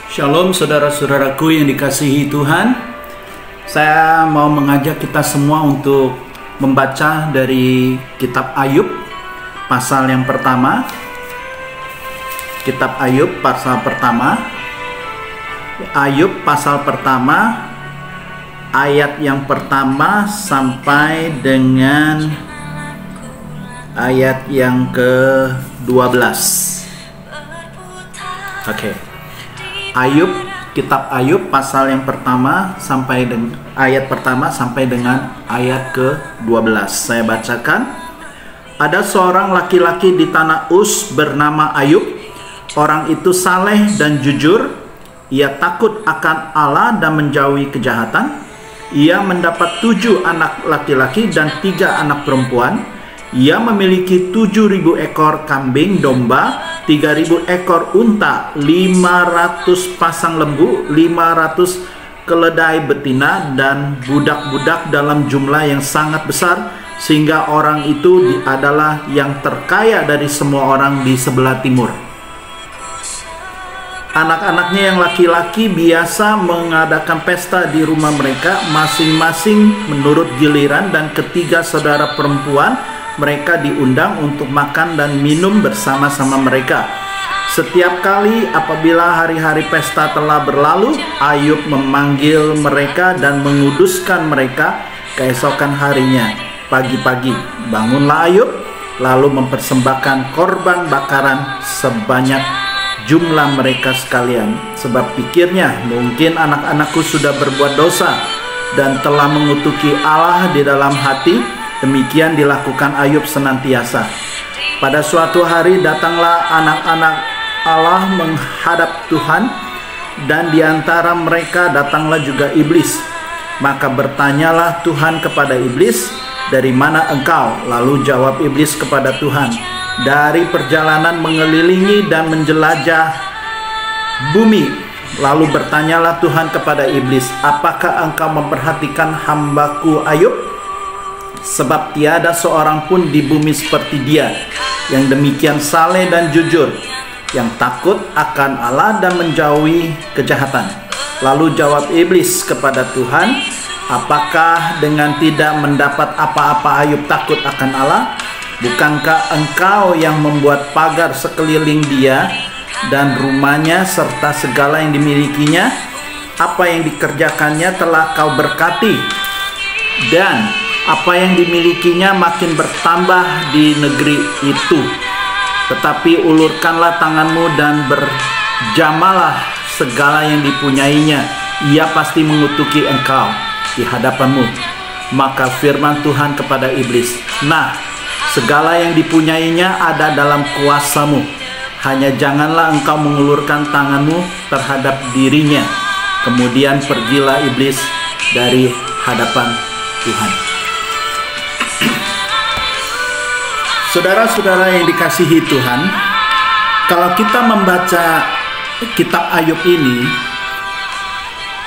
Shalom saudara-saudaraku yang dikasihi Tuhan. Saya mau mengajak kita semua untuk membaca dari kitab Ayub pasal yang pertama. Kitab Ayub pasal pertama. Ayub pasal pertama ayat yang pertama sampai dengan ayat yang ke-12. Oke. Ayub, kitab Ayub pasal yang pertama sampai dengan ayat pertama sampai dengan ayat ke-12. Saya bacakan. Ada seorang laki-laki di tanah Uz bernama Ayub. Orang itu saleh dan jujur. Ia takut akan Allah dan menjauhi kejahatan. Ia mendapat 7 anak laki-laki dan 3 anak perempuan. Ia memiliki 7.000 ekor kambing domba, 3.000 ekor unta, 500 pasang lembu, 500 keledai betina, dan budak-budak dalam jumlah yang sangat besar, sehingga orang itu adalah yang terkaya dari semua orang di sebelah timur. Anak-anaknya yang laki-laki biasa mengadakan pesta di rumah mereka, masing-masing menurut giliran, dan ketiga saudara perempuan mereka diundang untuk makan dan minum bersama-sama mereka. Setiap kali apabila hari-hari pesta telah berlalu, Ayub memanggil mereka dan menguduskan mereka keesokan harinya. Pagi-pagi bangunlah Ayub, lalu mempersembahkan korban bakaran sebanyak jumlah mereka sekalian. Sebab pikirnya, mungkin anak-anakku sudah berbuat dosa dan telah mengutuki Allah di dalam hati. Demikian dilakukan Ayub senantiasa. Pada suatu hari datanglah anak-anak Allah menghadap Tuhan, dan di antara mereka datanglah juga iblis. Maka bertanyalah Tuhan kepada iblis, "Dari mana engkau?" Lalu jawab iblis kepada Tuhan, "Dari perjalanan mengelilingi dan menjelajah bumi." Lalu bertanyalah Tuhan kepada iblis, "Apakah engkau memperhatikan hambaku Ayub? Sebab tiada seorang pun di bumi seperti dia, yang demikian saleh dan jujur, yang takut akan Allah dan menjauhi kejahatan." Lalu jawab iblis kepada Tuhan, "Apakah dengan tidak mendapat apa-apa Ayub takut akan Allah? Bukankah engkau yang membuat pagar sekeliling dia dan rumahnya serta segala yang dimilikinya? Apa yang dikerjakannya telah kau berkati, dan apa yang dimilikinya makin bertambah di negeri itu. Tetapi ulurkanlah tanganmu dan berjamalah segala yang dipunyainya. Ia pasti mengutuki engkau di hadapanmu." Maka firman Tuhan kepada iblis, "Nah, segala yang dipunyainya ada dalam kuasamu. Hanya janganlah engkau mengulurkan tanganmu terhadap dirinya." Kemudian pergilah iblis dari hadapan Tuhan. Saudara-saudara yang dikasihi Tuhan, kalau kita membaca kitab Ayub ini,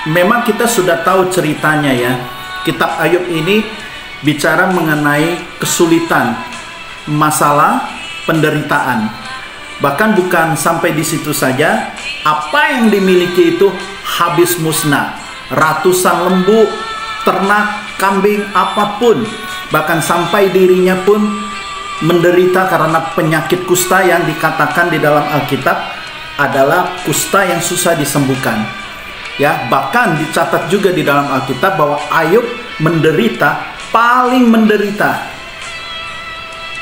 memang kita sudah tahu ceritanya ya. Kitab Ayub ini bicara mengenai kesulitan, masalah, penderitaan. Bahkan bukan sampai di situ saja, apa yang dimiliki itu habis musnah. Ratusan lembu, ternak, kambing, apapun. Bahkan sampai dirinya pun menderita karena penyakit kusta yang dikatakan di dalam Alkitab adalah kusta yang susah disembuhkan. Ya, bahkan dicatat juga di dalam Alkitab bahwa Ayub menderita, paling menderita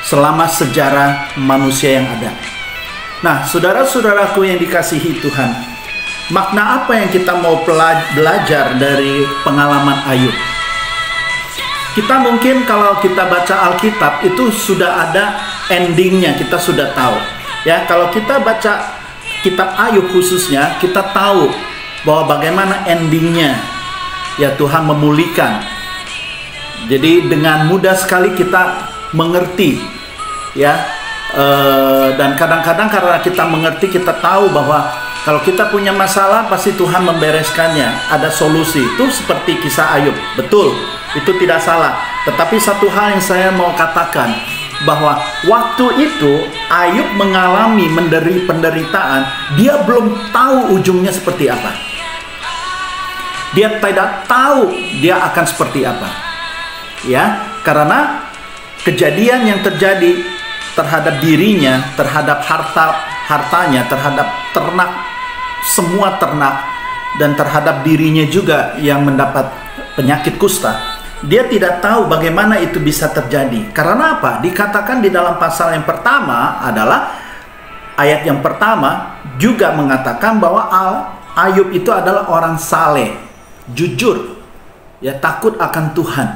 selama sejarah manusia yang ada. Nah, saudara-saudaraku yang dikasihi Tuhan, makna apa yang kita mau belajar dari pengalaman Ayub? Kita mungkin kalau kita baca Alkitab itu sudah ada endingnya, kita sudah tahu. Ya, kalau kita baca kitab Ayub khususnya, kita tahu bahwa bagaimana endingnya. Ya, Tuhan memulihkan. Jadi dengan mudah sekali kita mengerti, ya. Dan kadang-kadang karena kita mengerti, kita tahu bahwa kalau kita punya masalah pasti Tuhan membereskannya. Ada solusi. Itu seperti kisah Ayub. Betul. Itu tidak salah. Tetapi satu hal yang saya mau katakan, bahwa waktu itu Ayub mengalami penderitaan, dia belum tahu ujungnya seperti apa. Dia tidak tahu dia akan seperti apa. Ya, karena kejadian yang terjadi terhadap dirinya, terhadap hartanya, terhadap ternak, semua ternak, dan terhadap dirinya juga yang mendapat penyakit kusta. Dia tidak tahu bagaimana itu bisa terjadi. Karena apa? Dikatakan di dalam pasal yang pertama adalah, ayat yang pertama juga mengatakan bahwa Ayub itu adalah orang saleh, jujur, ya, takut akan Tuhan.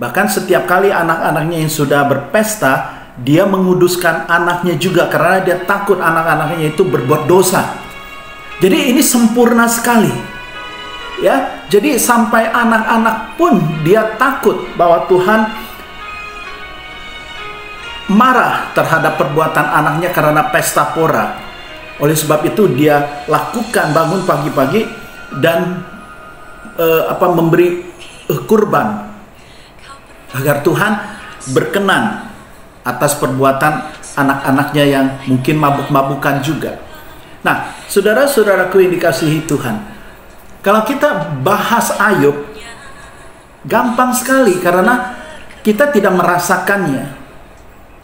Bahkan setiap kali anak-anaknya yang sudah berpesta, dia menguduskan anaknya juga karena dia takut anak-anaknya itu berbuat dosa. Jadi ini sempurna sekali. Ya, jadi sampai anak-anak pun dia takut bahwa Tuhan marah terhadap perbuatan anaknya karena pesta pora. Oleh sebab itu dia lakukan, bangun pagi-pagi dan memberi kurban agar Tuhan berkenan atas perbuatan anak-anaknya yang mungkin mabuk-mabukan juga. Nah, saudara-saudaraku yang dikasihi Tuhan, kalau kita bahas Ayub, gampang sekali karena kita tidak merasakannya,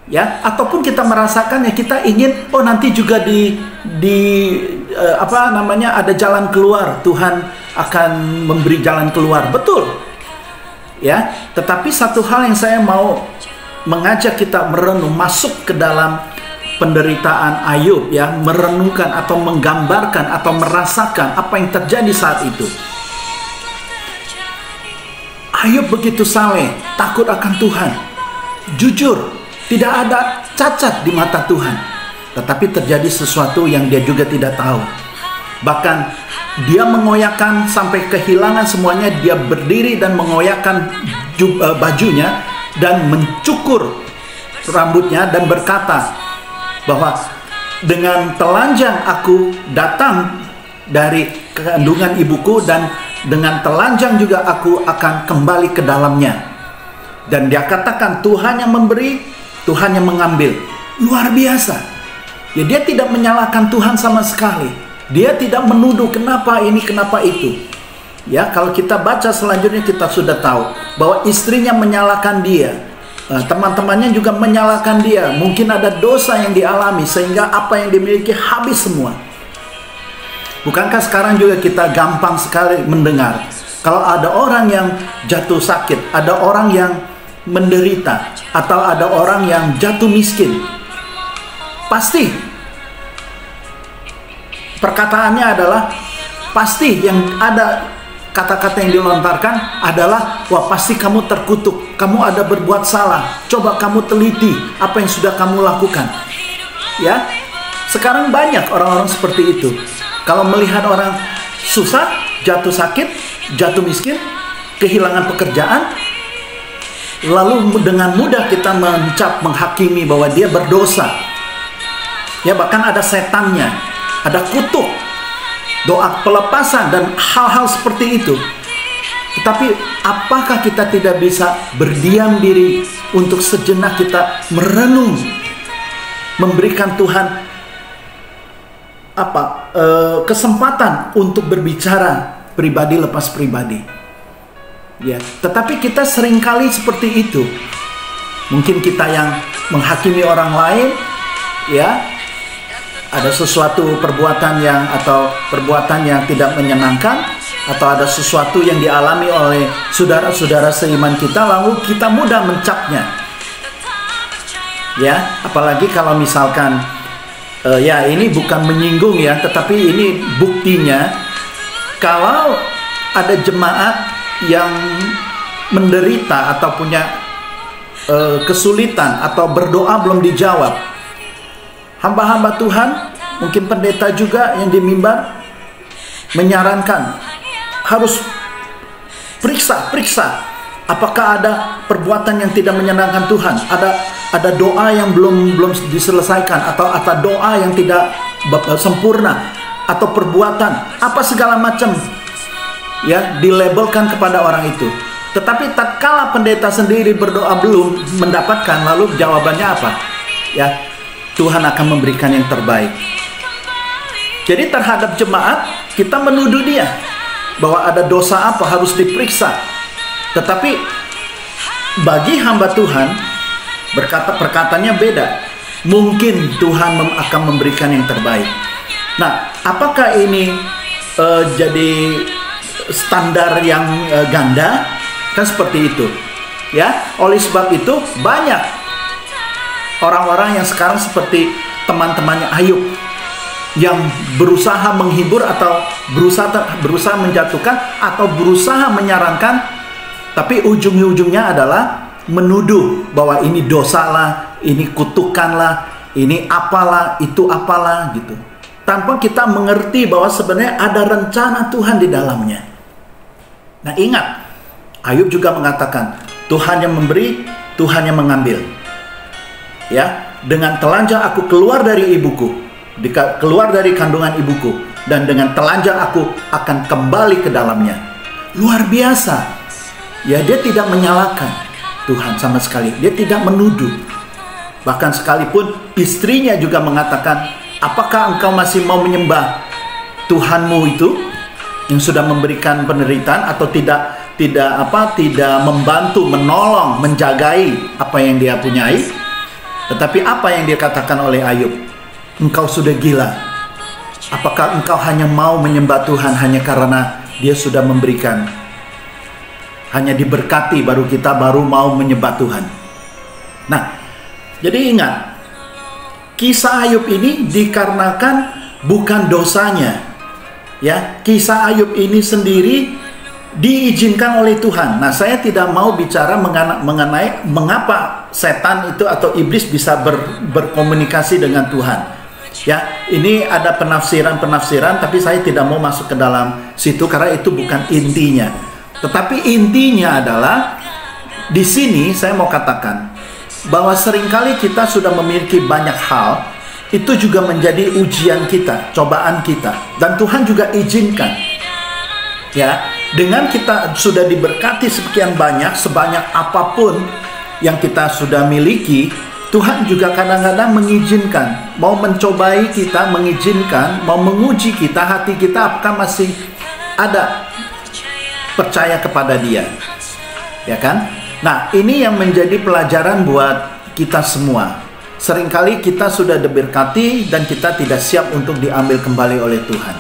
ya. Ataupun kita merasakannya, kita ingin, oh nanti juga ada jalan keluar, Tuhan akan memberi jalan keluar, betul, ya. Tetapi satu hal yang saya mau mengajak kita merenung, masuk ke dalam penderitaan Ayub, ya, merenungkan atau menggambarkan atau merasakan apa yang terjadi saat itu. Ayub begitu saleh, takut akan Tuhan, jujur, tidak ada cacat di mata Tuhan. Tetapi terjadi sesuatu yang dia juga tidak tahu. Bahkan dia mengoyakkan sampai kehilangan semuanya. Dia berdiri dan mengoyakkan bajunya dan mencukur rambutnya dan berkata bahwa dengan telanjang aku datang dari kandungan ibuku, dan dengan telanjang juga aku akan kembali ke dalamnya. Dan dia katakan, Tuhan yang memberi, Tuhan yang mengambil. Luar biasa. Ya, dia tidak menyalahkan Tuhan sama sekali. Dia tidak menuduh kenapa ini, kenapa itu. Ya, kalau kita baca selanjutnya kita sudah tahu bahwa istrinya menyalahkan dia. Teman-temannya juga menyalahkan dia. Mungkin ada dosa yang dialami sehingga apa yang dimiliki habis semua. Bukankah sekarang juga kita gampang sekali mendengar kalau ada orang yang jatuh sakit, ada orang yang menderita, atau ada orang yang jatuh miskin, pasti perkataannya adalah, pasti yang ada kata-kata yang dilontarkan adalah, wah pasti kamu terkutuk, kamu ada berbuat salah, coba kamu teliti apa yang sudah kamu lakukan. Ya, sekarang banyak orang-orang seperti itu. Kalau melihat orang susah, jatuh sakit, jatuh miskin, kehilangan pekerjaan, lalu dengan mudah kita mencap, menghakimi bahwa dia berdosa. Ya, bahkan ada setannya, ada kutuk, doa pelepasan dan hal-hal seperti itu. Tetapi apakah kita tidak bisa berdiam diri untuk sejenak kita merenung, memberikan Tuhan kesempatan untuk berbicara pribadi lepas pribadi. Ya, tetapi kita seringkali seperti itu. Mungkin kita yang menghakimi orang lain, ya, ada sesuatu perbuatan yang tidak menyenangkan, atau ada sesuatu yang dialami oleh saudara-saudara seiman kita, lalu kita mudah mencapnya. Ya, apalagi kalau misalkan ya ini bukan menyinggung ya, tetapi ini buktinya kalau ada jemaat yang menderita atau punya kesulitan atau berdoa belum dijawab, hamba-hamba Tuhan, mungkin pendeta juga yang di mimbar menyarankan harus periksa apakah ada perbuatan yang tidak menyenangkan Tuhan, ada doa yang belum diselesaikan, atau doa yang tidak sempurna, atau perbuatan apa segala macam, ya, dilabelkan kepada orang itu. Tetapi tatkala pendeta sendiri berdoa belum mendapatkan, lalu jawabannya apa? Ya, Tuhan akan memberikan yang terbaik. Jadi terhadap jemaat, kita menuduh dia bahwa ada dosa apa harus diperiksa. Tetapi bagi hamba Tuhan, perkataannya beda. Mungkin Tuhan akan memberikan yang terbaik. Nah, apakah ini jadi standar yang ganda? Kan seperti itu. Ya, oleh sebab itu banyak orang-orang yang sekarang seperti teman-temannya Ayub yang berusaha menghibur atau berusaha menjatuhkan atau berusaha menyarankan, tapi ujung-ujungnya adalah menuduh bahwa ini dosa lah, ini kutukan lah, ini apalah, itu apalah gitu. Tanpa kita mengerti bahwa sebenarnya ada rencana Tuhan di dalamnya. Nah, ingat, Ayub juga mengatakan, Tuhan yang memberi, Tuhan yang mengambil. Ya, dengan telanjang aku keluar dari ibuku, keluar dari kandungan ibuku, dan dengan telanjang aku akan kembali ke dalamnya. Luar biasa. Ya, dia tidak menyalahkan Tuhan sama sekali. Dia tidak menuduh. Bahkan sekalipun istrinya juga mengatakan, apakah engkau masih mau menyembah Tuhanmu itu yang sudah memberikan penderitaan, atau tidak membantu, menolong, menjagai apa yang dia punyai? Tetapi apa yang dia katakan oleh Ayub? Engkau sudah gila. Apakah engkau hanya mau menyembah Tuhan hanya karena dia sudah memberikan? Hanya diberkati baru kita baru mau menyembah Tuhan. Nah, jadi ingat, kisah Ayub ini dikarenakan bukan dosanya. Ya, kisah Ayub ini sendiri diizinkan oleh Tuhan. Nah, saya tidak mau bicara mengenai mengapa setan itu atau iblis bisa berkomunikasi dengan Tuhan. Ya, ini ada penafsiran, tapi saya tidak mau masuk ke dalam situ karena itu bukan intinya. Tetapi intinya adalah di sini saya mau katakan bahwa seringkali kita sudah memiliki banyak hal, itu juga menjadi ujian kita, cobaan kita, dan Tuhan juga izinkan. Ya, dengan kita sudah diberkati sekian banyak, sebanyak apapun yang kita sudah miliki, Tuhan juga kadang-kadang mengizinkan, mau mencobai kita, mengizinkan, mau menguji kita, hati kita apakah masih ada percaya kepada Dia. Ya kan? Nah, ini yang menjadi pelajaran buat kita semua. Seringkali kita sudah diberkati dan kita tidak siap untuk diambil kembali oleh Tuhan.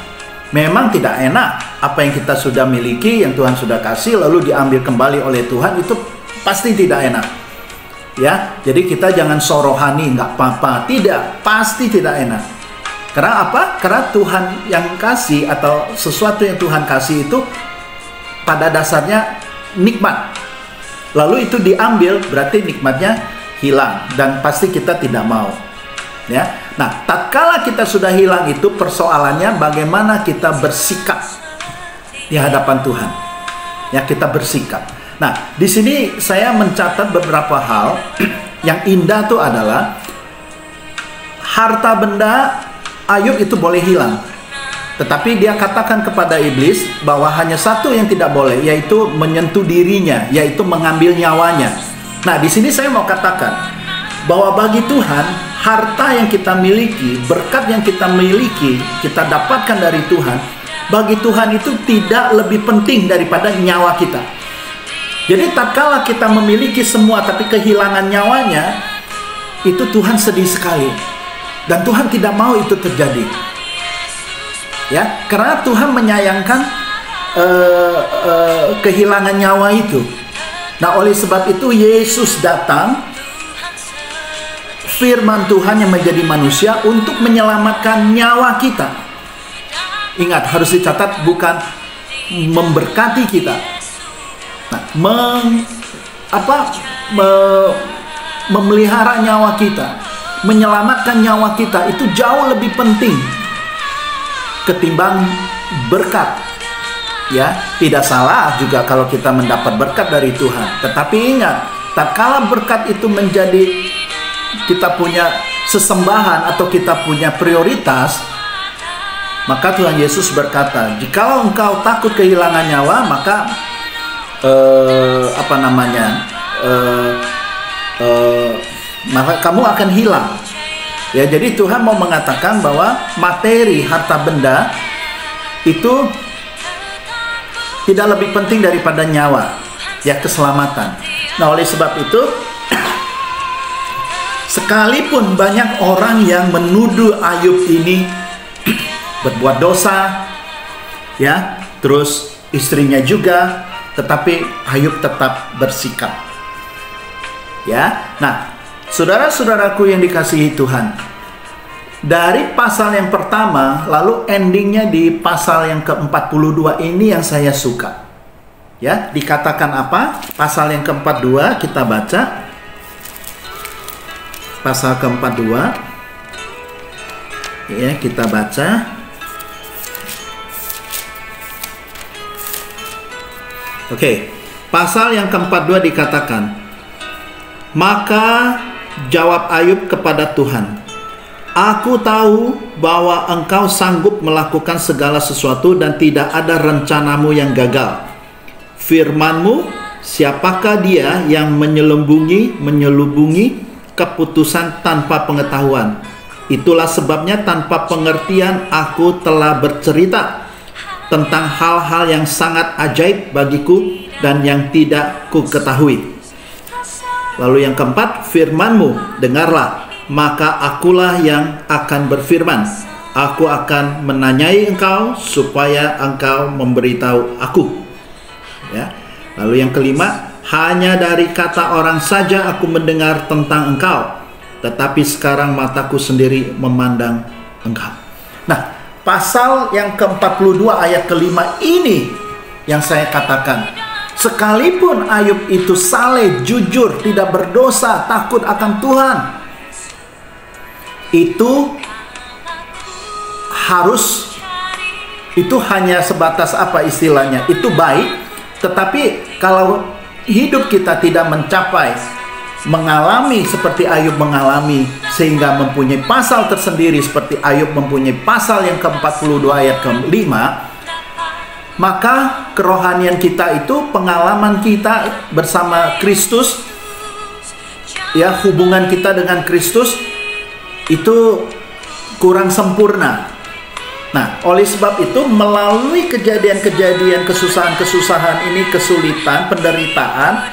Memang tidak enak apa yang kita sudah miliki, yang Tuhan sudah kasih, lalu diambil kembali oleh Tuhan, itu pasti tidak enak. Ya, jadi kita jangan sorohani, nggak apa-apa. Tidak, pasti tidak enak. Karena apa? Karena Tuhan yang kasih atau sesuatu yang Tuhan kasih itu pada dasarnya nikmat. Lalu itu diambil, berarti nikmatnya hilang dan pasti kita tidak mau. Ya. Nah, tatkala kita sudah hilang itu, persoalannya bagaimana kita bersikap di hadapan Tuhan. Ya, kita bersikap. Nah, di sini saya mencatat beberapa hal yang indah itu adalah harta benda Ayub itu boleh hilang. Tetapi dia katakan kepada iblis bahwa hanya satu yang tidak boleh, yaitu menyentuh dirinya, yaitu mengambil nyawanya. Nah, di sini saya mau katakan bahwa bagi Tuhan, harta yang kita miliki, berkat yang kita miliki, kita dapatkan dari Tuhan, bagi Tuhan itu tidak lebih penting daripada nyawa kita. Jadi tatkala kita memiliki semua tapi kehilangan nyawanya, itu Tuhan sedih sekali. Dan Tuhan tidak mau itu terjadi. Ya, karena Tuhan menyayangkan kehilangan nyawa itu. Nah, oleh sebab itu Yesus datang, firman Tuhan yang menjadi manusia untuk menyelamatkan nyawa kita. Ingat, harus dicatat, bukan memberkati kita. Nah, memelihara nyawa kita, menyelamatkan nyawa kita itu jauh lebih penting ketimbang berkat. Ya, tidak salah juga kalau kita mendapat berkat dari Tuhan. Tetapi ingat, tatkala berkat itu menjadi kita punya sesembahan atau kita punya prioritas, maka Tuhan Yesus berkata, jikalau engkau takut kehilangan nyawa, maka maka kamu akan hilang. Ya, jadi Tuhan mau mengatakan bahwa materi, harta benda itu tidak lebih penting daripada nyawa, ya, keselamatan. Nah, oleh sebab itu, sekalipun banyak orang yang menuduh Ayub ini berbuat dosa, ya, terus istrinya juga, tetapi Ayub tetap bersikap. Ya, nah, saudara-saudaraku yang dikasihi Tuhan, dari pasal yang pertama, lalu endingnya di pasal yang ke-42 ini yang saya suka. Ya, dikatakan apa? Pasal yang ke-42 kita baca. Pasal ke-42. Ya, kita baca. Oke, pasal yang ke-42 dikatakan, maka jawab Ayub kepada Tuhan, aku tahu bahwa engkau sanggup melakukan segala sesuatu dan tidak ada rencanamu yang gagal. Firmanmu, siapakah dia yang menyelubungi keputusan tanpa pengetahuan? Itulah sebabnya tanpa pengertian aku telah bercerita tentang hal-hal yang sangat ajaib bagiku dan yang tidak ku ketahui. Lalu yang keempat, firmanmu, dengarlah, maka akulah yang akan berfirman. Aku akan menanyai engkau supaya engkau memberitahu aku. Ya. Lalu yang kelima, hanya dari kata orang saja aku mendengar tentang engkau, tetapi sekarang mataku sendiri memandang engkau. Nah, pasal yang ke-42 ayat kelima ini yang saya katakan, sekalipun Ayub itu saleh, jujur, tidak berdosa, takut akan Tuhan, itu hanya sebatas apa istilahnya, itu baik, tetapi kalau hidup kita tidak mencapai, mengalami seperti Ayub mengalami, sehingga mempunyai pasal tersendiri seperti Ayub mempunyai pasal yang ke-42 ayat ke-5, maka kerohanian kita itu, pengalaman kita bersama Kristus, ya, hubungan kita dengan Kristus itu kurang sempurna. Nah, oleh sebab itu, melalui kejadian-kejadian, kesusahan-kesusahan ini, kesulitan, penderitaan,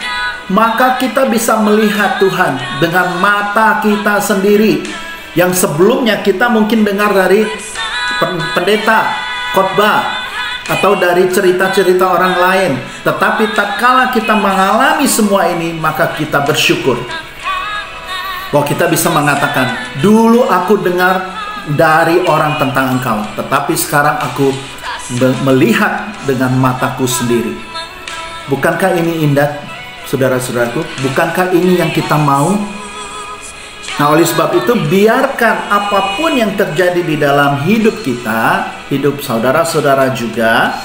maka kita bisa melihat Tuhan dengan mata kita sendiri, yang sebelumnya kita mungkin dengar dari pendeta, khotbah, atau dari cerita-cerita orang lain. Tetapi tatkala kita mengalami semua ini, maka kita bersyukur bahwa kita bisa mengatakan, dulu aku dengar dari orang tentang engkau, tetapi sekarang aku melihat dengan mataku sendiri. Bukankah ini indah, saudara-saudaraku? Bukankah ini yang kita mau? Nah, oleh sebab itu, biarkan apapun yang terjadi di dalam hidup kita, hidup saudara-saudara juga,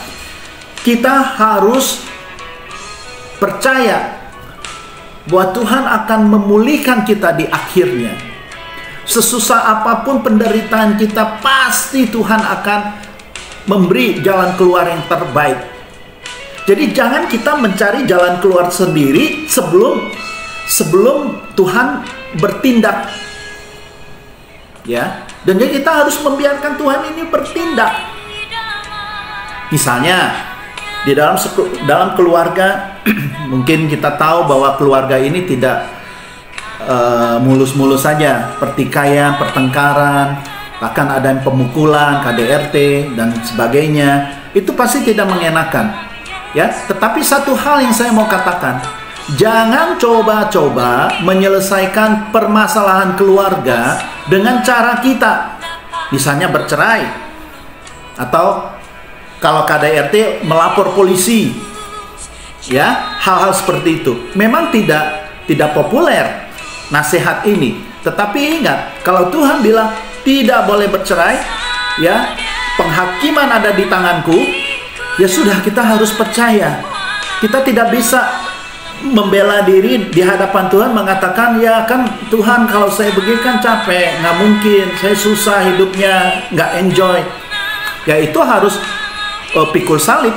kita harus percaya bahwa Tuhan akan memulihkan kita di akhirnya. Sesusah apapun penderitaan kita, pasti Tuhan akan memberi jalan keluar yang terbaik. Jadi jangan kita mencari jalan keluar sendiri sebelum Tuhan bertindak, ya. Dan jadi kita harus membiarkan Tuhan ini bertindak. Misalnya di dalam keluarga, mungkin kita tahu bahwa keluarga ini tidak mulus-mulus saja, pertikaian, pertengkaran, bahkan ada yang pemukulan, KDRT dan sebagainya. Itu pasti tidak mengenakan, ya. Tetapi satu hal yang saya mau katakan, jangan coba-coba menyelesaikan permasalahan keluarga dengan cara kita, misalnya bercerai, atau kalau KDRT melapor polisi, ya. Hal-hal seperti itu memang tidak populer nasihat ini, tetapi ingat, kalau Tuhan bilang tidak boleh bercerai, ya, penghakiman ada di tanganku, ya sudah, kita harus percaya. Kita tidak bisa membela diri di hadapan Tuhan mengatakan, ya kan Tuhan, kalau saya begini kan capek, nggak mungkin, saya susah hidupnya, nggak enjoy. Ya, itu harus pikul salib,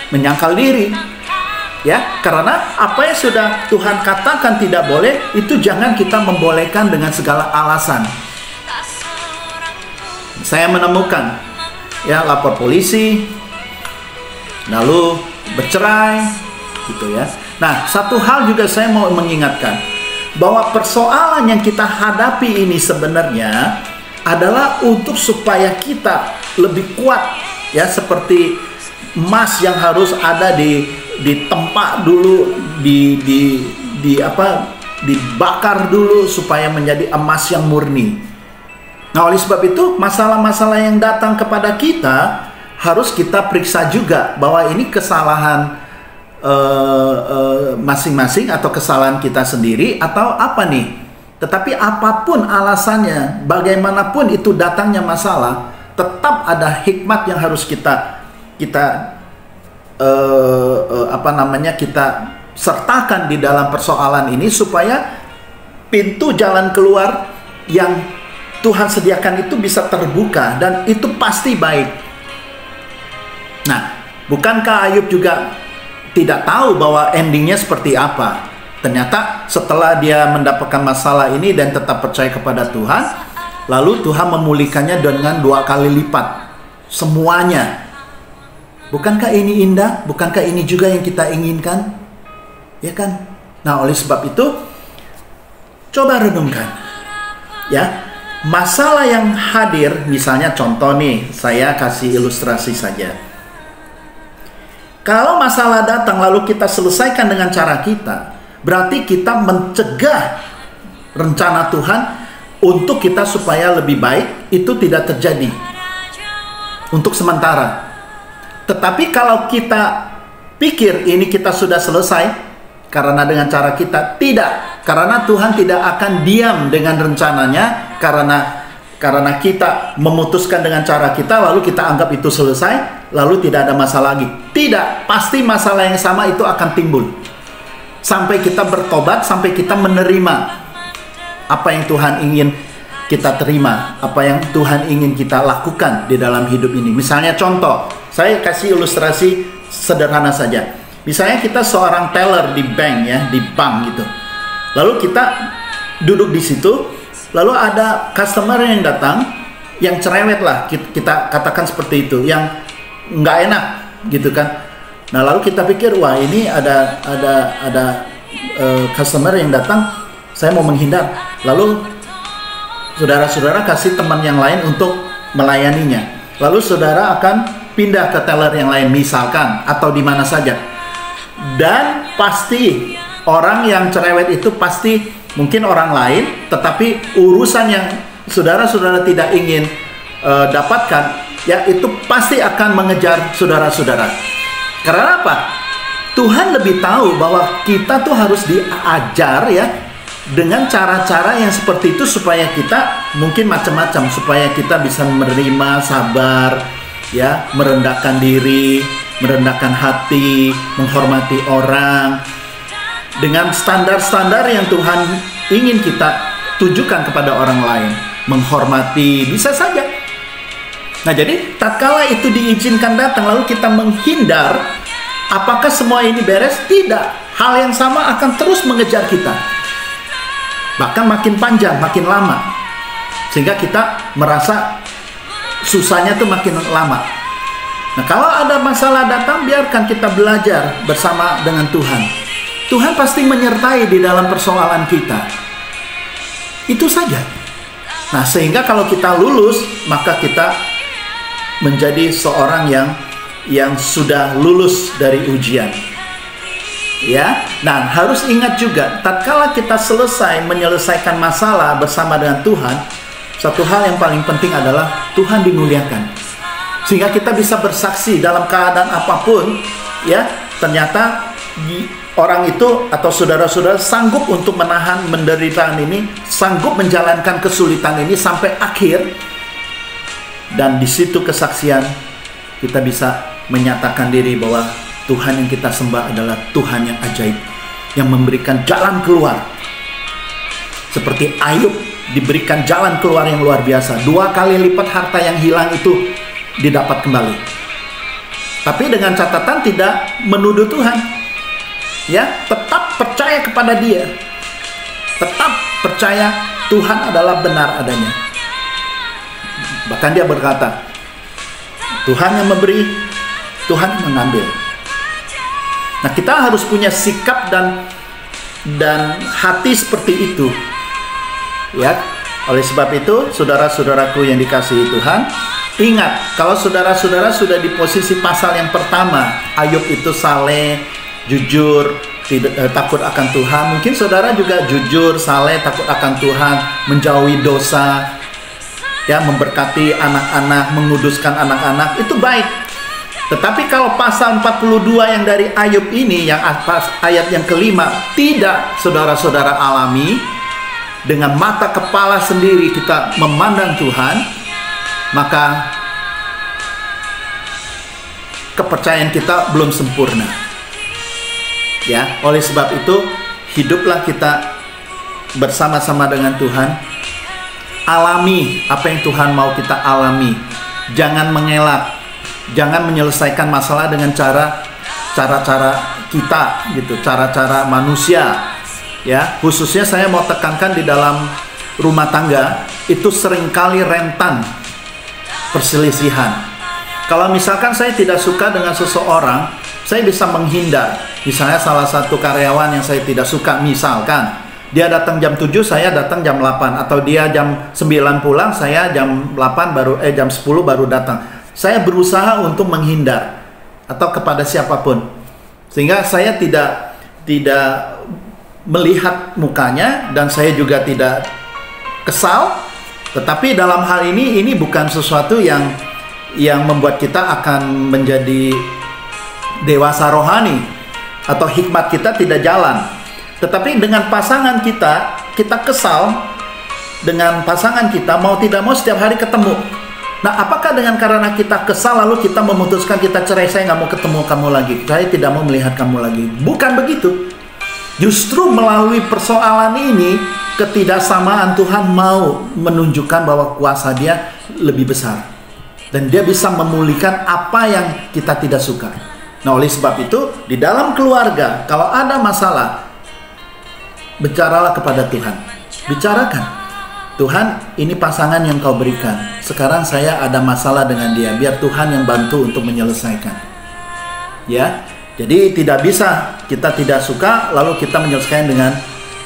menyangkal diri. Ya, karena apa yang sudah Tuhan katakan tidak boleh, itu jangan kita membolehkan dengan segala alasan. Saya menemukan, ya, lapor polisi, lalu bercerai, gitu ya. Nah, satu hal juga saya mau mengingatkan, bahwa persoalan yang kita hadapi ini sebenarnya adalah untuk supaya kita lebih kuat, ya, seperti emas yang harus ada di tempat dulu, dibakar dulu supaya menjadi emas yang murni. Nah, oleh sebab itu masalah-masalah yang datang kepada kita harus kita periksa juga bahwa ini kesalahan masing-masing atau kesalahan kita sendiri atau apa nih. Tetapi apapun alasannya, bagaimanapun itu datangnya masalah, tetap ada hikmat yang harus kita sertakan di dalam persoalan ini supaya pintu jalan keluar yang Tuhan sediakan itu bisa terbuka dan itu pasti baik. Nah, bukankah Ayub juga tidak tahu bahwa endingnya seperti apa? Ternyata setelah dia mendapatkan masalah ini dan tetap percaya kepada Tuhan, lalu Tuhan memulihkannya dengan 2 kali lipat semuanya. Bukankah ini indah? Bukankah ini juga yang kita inginkan? Ya kan? Nah, oleh sebab itu coba renungkan, ya. Masalah yang hadir, misalnya contoh nih, saya kasih ilustrasi saja. Kalau masalah datang lalu kita selesaikan dengan cara kita, berarti kita mencegah rencana Tuhan untuk kita supaya lebih baik itu tidak terjadi untuk sementara. Tetapi kalau kita pikir ini kita sudah selesai karena dengan cara kita, tidak. Karena Tuhan tidak akan diam dengan rencananya karena kita memutuskan dengan cara kita lalu kita anggap itu selesai lalu tidak ada masalah lagi. Tidak, pasti masalah yang sama itu akan timbul sampai kita bertobat, sampai kita menerima apa yang Tuhan ingin kita terima, apa yang Tuhan ingin kita lakukan di dalam hidup ini. Misalnya contoh, saya kasih ilustrasi sederhana saja. Misalnya kita seorang teller di bank, ya, di bank gitu. Lalu kita duduk di situ, lalu ada customer yang datang, yang cerewet lah, kita katakan seperti itu, yang nggak enak gitu kan. Nah, lalu kita pikir, wah ini ada customer yang datang, saya mau menghindar. Lalu saudara-saudara kasih teman yang lain untuk melayaninya. Lalu saudara akan pindah ke teller yang lain misalkan, atau di mana saja. Dan pasti orang yang cerewet itu pasti mungkin orang lain, tetapi urusan yang saudara-saudara tidak ingin dapatkan, ya itu pasti akan mengejar saudara-saudara. Karena apa? Tuhan lebih tahu bahwa kita tuh harus diajar, ya, dengan cara-cara yang seperti itu supaya kita mungkin macam-macam, supaya kita bisa menerima, sabar, ya, merendahkan diri, merendahkan hati, menghormati orang dengan standar-standar yang Tuhan ingin kita tujukan kepada orang lain. Menghormati, bisa saja. Nah, jadi tatkala itu diizinkan datang lalu kita menghindar, apakah semua ini beres? Tidak. Hal yang sama akan terus mengejar kita. Bahkan makin panjang, makin lama. Sehingga kita merasa susahnya tuh makin lama. Nah, kalau ada masalah datang, biarkan kita belajar bersama dengan Tuhan. Tuhan pasti menyertai di dalam persoalan kita. Itu saja. Nah, sehingga kalau kita lulus, maka kita menjadi seorang yang sudah lulus dari ujian. Ya, nah harus ingat juga, tatkala kita menyelesaikan masalah bersama dengan Tuhan, satu hal yang paling penting adalah Tuhan dimuliakan. Sehingga kita bisa bersaksi dalam keadaan apapun, ya, ternyata orang itu atau saudara-saudara sanggup untuk menahan penderitaan ini, sanggup menjalankan kesulitan ini sampai akhir. Dan di situ kesaksian kita bisa menyatakan diri bahwa Tuhan yang kita sembah adalah Tuhan yang ajaib, yang memberikan jalan keluar. Seperti Ayub diberikan jalan keluar yang luar biasa. 2 kali lipat harta yang hilang itu didapat kembali. Tapi dengan catatan tidak menuduh Tuhan. Ya, tetap percaya kepada Dia. Tetap percaya Tuhan adalah benar adanya. Bahkan dia berkata, Tuhan yang memberi, Tuhan yang mengambil. Nah, kita harus punya sikap dan hati seperti itu. Ya, oleh sebab itu, saudara-saudaraku yang dikasihi Tuhan, ingat, kalau saudara-saudara sudah di posisi pasal yang pertama, Ayub itu saleh, jujur, tidak takut akan Tuhan. Mungkin saudara juga jujur, saleh, takut akan Tuhan, menjauhi dosa, ya, memberkati anak-anak, menguduskan anak-anak, itu baik. Tetapi kalau pasal 42 yang dari Ayub ini, yang ayat yang kelima, tidak saudara-saudara alami, dengan mata kepala sendiri kita memandang Tuhan, maka kepercayaan kita belum sempurna. Ya, oleh sebab itu, hiduplah kita bersama-sama dengan Tuhan. Alami apa yang Tuhan mau kita alami. Jangan mengelak. Jangan menyelesaikan masalah dengan cara-cara kita gitu, cara-cara manusia. Ya, khususnya saya mau tekankan di dalam rumah tangga itu seringkali rentan perselisihan. Kalau misalkan saya tidak suka dengan seseorang, saya bisa menghindar. Misalnya salah satu karyawan yang saya tidak suka, misalkan dia datang jam 7, saya datang jam 8, atau dia jam 9 pulang, saya jam 8 jam 10 baru datang. Saya berusaha untuk menghindar atau kepada siapapun. Sehingga saya tidak melihat mukanya dan saya juga tidak kesal. Tetapi dalam hal ini bukan sesuatu yang membuat kita akan menjadi dewasa rohani atau hikmat kita tidak jalan. Tetapi dengan pasangan kita kesal dengan pasangan kita, mau tidak mau setiap hari ketemu. Nah, apakah karena kita kesal lalu kita memutuskan kita cerai, saya nggak mau ketemu kamu lagi, saya tidak mau melihat kamu lagi? Bukan begitu. Justru melalui persoalan ini, ketidaksamaan Tuhan mau menunjukkan bahwa kuasa Dia lebih besar. Dan Dia bisa memulihkan apa yang kita tidak suka. Nah, oleh sebab itu, di dalam keluarga, kalau ada masalah, bicaralah kepada Tuhan. Bicarakan. Tuhan, ini pasangan yang Kau berikan. Sekarang saya ada masalah dengan dia. Biar Tuhan yang bantu untuk menyelesaikan. Ya, jadi tidak bisa kita tidak suka lalu kita menyelesaikan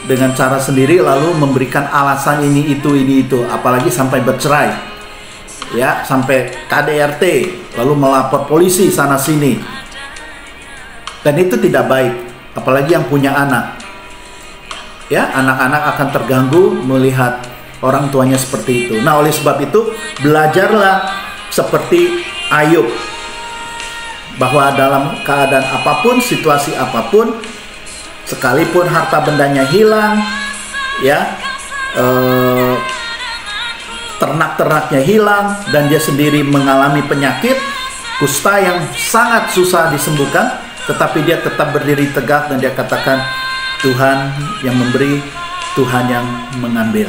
dengan cara sendiri lalu memberikan alasan ini itu. Apalagi sampai bercerai. Ya, sampai KDRT lalu melapor polisi sana sini. Dan itu tidak baik. Apalagi yang punya anak. Ya, anak-anak akan terganggu melihat orang tuanya seperti itu. Nah, oleh sebab itu, belajarlah seperti Ayub. Bahwa dalam keadaan apapun, situasi apapun, sekalipun harta bendanya hilang, ya, ternak-ternaknya hilang, dan dia sendiri mengalami penyakit, kusta yang sangat susah disembuhkan, tetapi dia tetap berdiri tegak dan dia katakan, Tuhan yang memberi, Tuhan yang mengambil.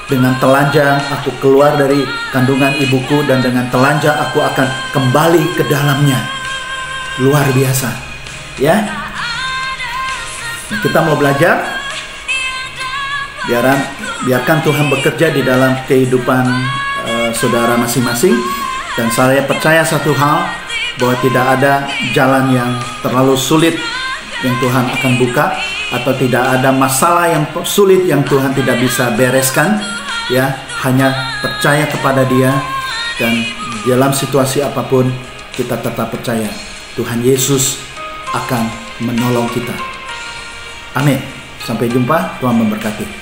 Dengan telanjang aku keluar dari kandungan ibuku dan dengan telanjang aku akan kembali ke dalamnya. Luar biasa, ya. Nah, kita mau belajar. Biarkan Tuhan bekerja di dalam kehidupan saudara masing-masing. Dan saya percaya satu hal, bahwa tidak ada jalan yang terlalu sulit yang Tuhan akan buka, atau tidak ada masalah yang sulit yang Tuhan tidak bisa bereskan. Ya, hanya percaya kepada Dia, dan dalam situasi apapun kita tetap percaya Tuhan Yesus akan menolong kita. Amin. Sampai jumpa. Tuhan memberkati.